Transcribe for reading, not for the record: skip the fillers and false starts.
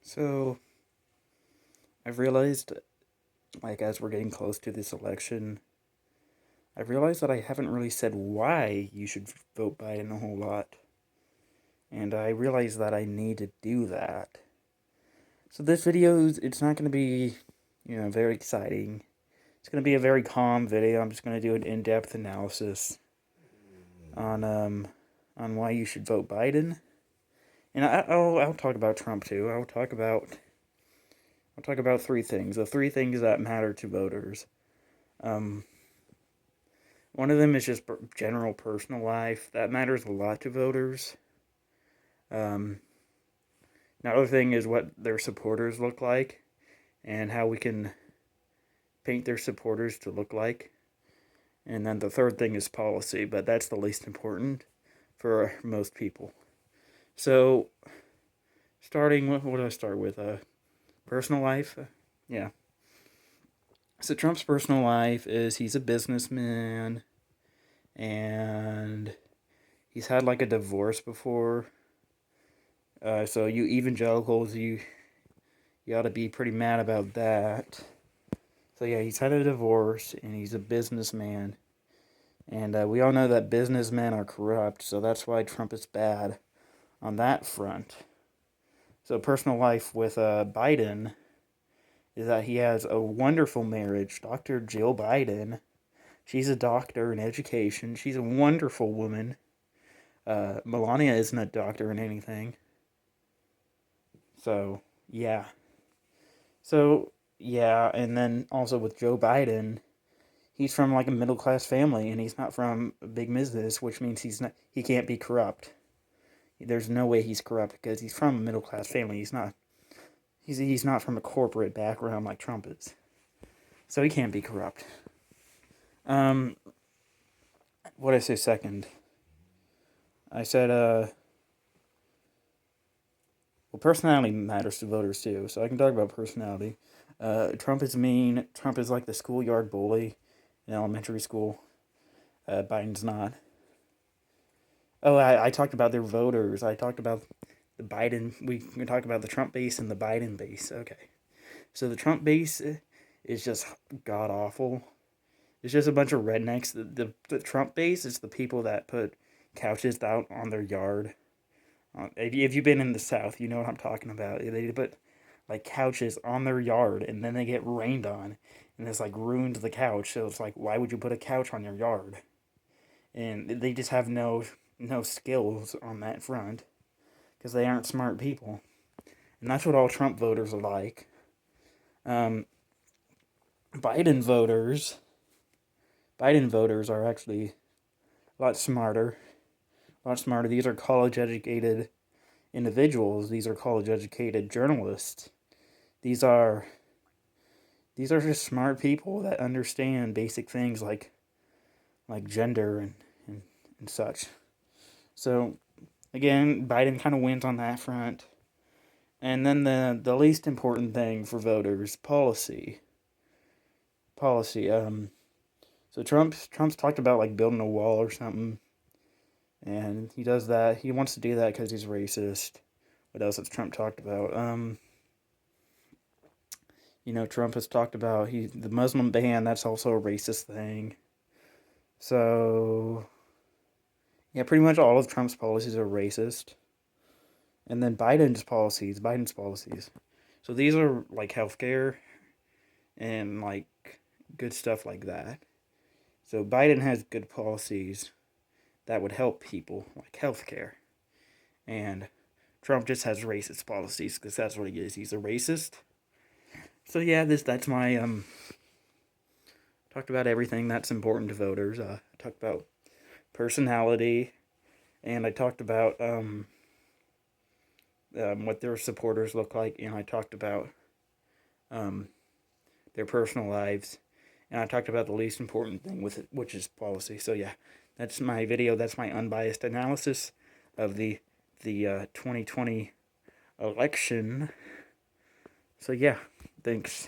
So, I've realized, like, as we're getting close to this election, I've realized that I haven't really said why you should vote Biden a whole lot. And I realized that I need to do that. So this video, it's not going to be, very exciting. It's going to be a very calm video. I'm just going to do an in-depth analysis on, why you should vote Biden. And I'll talk about Trump too. I'll talk about three things. The three things that matter to voters. Um, One of them is just general personal life. That matters a lot to voters. Um, Another thing is what their supporters look like and how we can paint their supporters to look like. And then the third thing is policy, but that's the least important for most people. So, starting with, what do I start with? Personal life? Yeah. So Trump's personal life is he's a businessman and he's had like a divorce before. So you evangelicals, you ought to be pretty mad about that. So yeah, he's had a divorce and he's a businessman. And we all know that businessmen are corrupt, so that's why Trump is bad on that front. So personal life with Biden is that he has a wonderful marriage. Dr. Jill Biden, she's a doctor in education. She's a wonderful woman. Melania isn't a doctor in anything. So, yeah. And then also with Joe Biden, he's from like a middle class family and he's not from big business, which means he can't be corrupt. There's no way he's corrupt because he's from a middle class family. He's not from a corporate background like Trump is. So he can't be corrupt. What did I say second? I said well, personality matters to voters too, so I can talk about personality. Trump is mean. Trump is like the schoolyard bully in elementary school. Biden's not. Oh, I talked about their voters. I talked about the Biden. We can talk about the Trump base and the Biden base. Okay. So the Trump base is just god awful. It's just a bunch of rednecks. The Trump base is the people that put couches out on their yard. If you've been in the South, you know what I'm talking about. They put like couches on their yard and then they get rained on and it's like ruined the couch. So it's like, why would you put a couch on your yard? And they just have no skills on that front because they aren't smart people. And that's what all Trump voters are like. Um, Biden voters Biden voters are actually a lot smarter. A lot smarter. These are college educated individuals. These are college educated journalists. These are just smart people that understand basic things like gender and such. So again, Biden kind of wins on that front. And then the least important thing for voters, policy. Policy. So Trump's talked about like building a wall or something, and he does that. He wants to do that because he's racist. What else has Trump talked about? Trump has talked about the Muslim ban. That's also a racist thing. So yeah, pretty much all of Trump's policies are racist. And then Biden's policies. So these are like healthcare and like good stuff like that. So Biden has good policies that would help people, like healthcare. And Trump just has racist policies because that's what he is. He's a racist. So yeah, that's my talked about everything that's important to voters. I talked about personality, and I talked about what their supporters look like, and I talked about um, their personal lives, and I talked about the least important thing with it, which is policy. So yeah, that's my video. That's my unbiased analysis of the 2020 election. So yeah, thanks.